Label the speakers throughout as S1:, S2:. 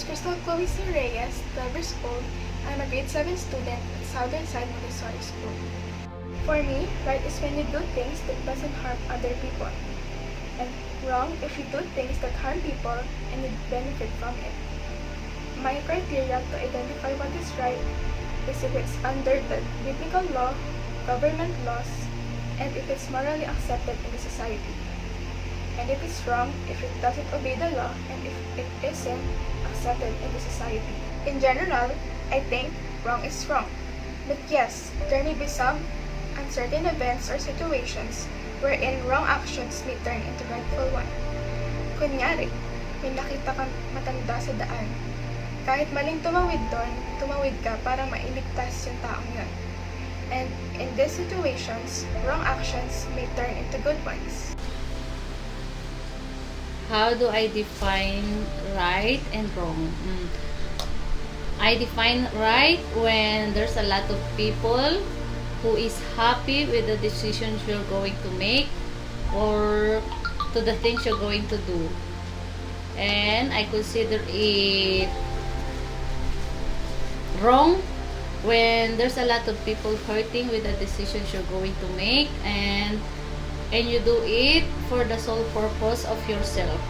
S1: Crystal Chloe C. Reyes, 12 years old. I'm a grade 7 student at Southern Side Montessori School. For me, right is when you do things that doesn't harm other people. And wrong if you do things that harm people and you benefit from it. My criteria to identify what is right is if it's under the biblical law, government laws, and if it's morally accepted in the society. And if it's wrong, if it doesn't obey the law, and if it isn't accepted in the society. In general, I think wrong is wrong. But yes, there may be some uncertain events or situations wherein wrong actions may turn into rightful one. Kunyari, may nakita kang matanda sa daan. Kahit maling tumawid doon, tumawid ka para mailigtas yung taong yun. And in these situations, wrong actions may turn into good ones.
S2: How do I define right and wrong? I define right when there's a lot of people who is happy with the decisions you're going to make or to the things you're going to do. And I consider it wrong when there's a lot of people hurting with the decisions you're going to make and you do it for the sole purpose of yourself.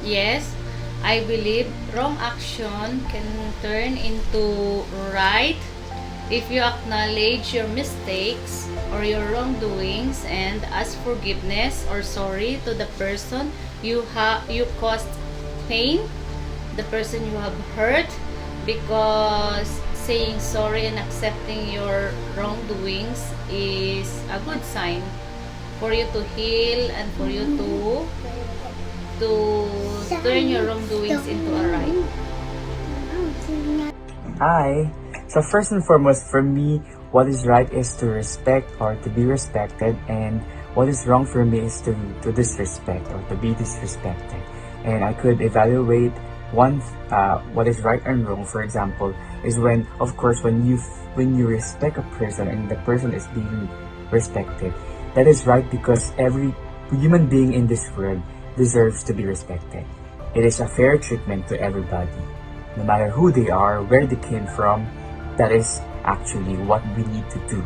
S2: Yes, I believe wrong action can turn into right if you acknowledge your mistakes or your wrongdoings and ask forgiveness or sorry to the person you caused pain, the person you have hurt, because saying sorry and accepting your wrongdoings is a good sign for you to heal and for you to turn your wrongdoings into a right.
S3: Hi. So first and foremost, for me, what is right is to respect or to be respected, and what is wrong for me is to disrespect or to be disrespected. And I could evaluate what is right and wrong. For example, is when, of course, when you respect a person and the person is being respected, that is right because every human being in this world deserves to be respected. It is a fair treatment to everybody, no matter who they are, where they came from. That is actually what we need to do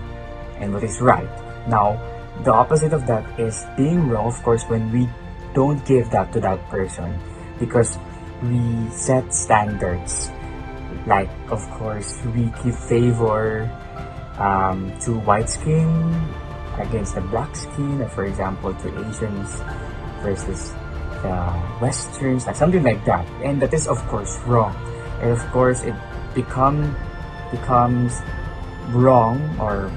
S3: and what is right. Now, the opposite of that is being wrong, of course, when we don't give that to that person because we set standards. Like, of course, we give favor to white skin against the black skin, or for example, to Asians versus the Westerns, like something like that. And that is, of course, wrong. And of course, it becomes wrong or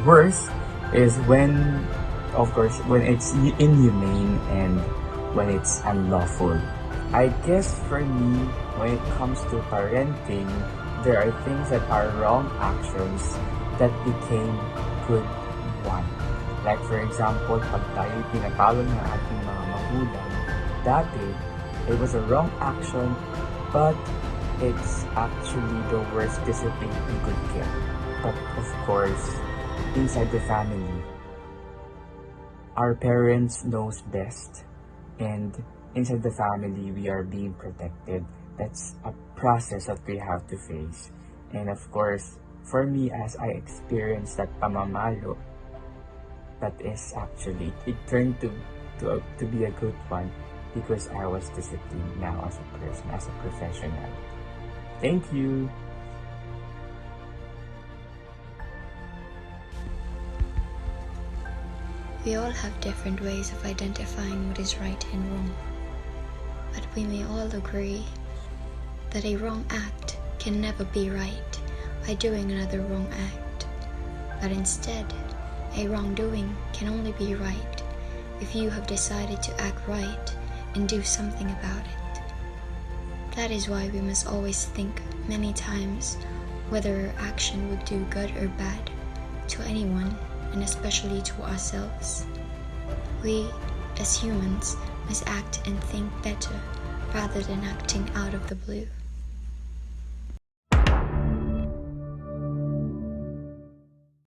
S3: worse is when, of course, when it's inhumane and when it's unlawful. I guess for me, when it comes to parenting, there are things that are wrong actions that became good one. Like for example, pag tayo pinatalo ng ating mga magulang, dati, it was a wrong action, but it's actually the worst discipline we could get. But of course, inside the family, our parents knows best, and inside the family, we are being protected. That's a process that we have to face. And of course, for me, as I experienced that pamamalo, that is actually, it turned to be a good one because I was disciplined now as a person, as a professional. Thank you.
S4: We all have different ways of identifying what is right and wrong, but we may all agree that a wrong act can never be right by doing another wrong act, but instead, a wrongdoing can only be right if you have decided to act right and do something about it. That is why we must always think many times whether our action would do good or bad to anyone, and especially to ourselves. We, as humans, must act and think better rather than acting out of the blue.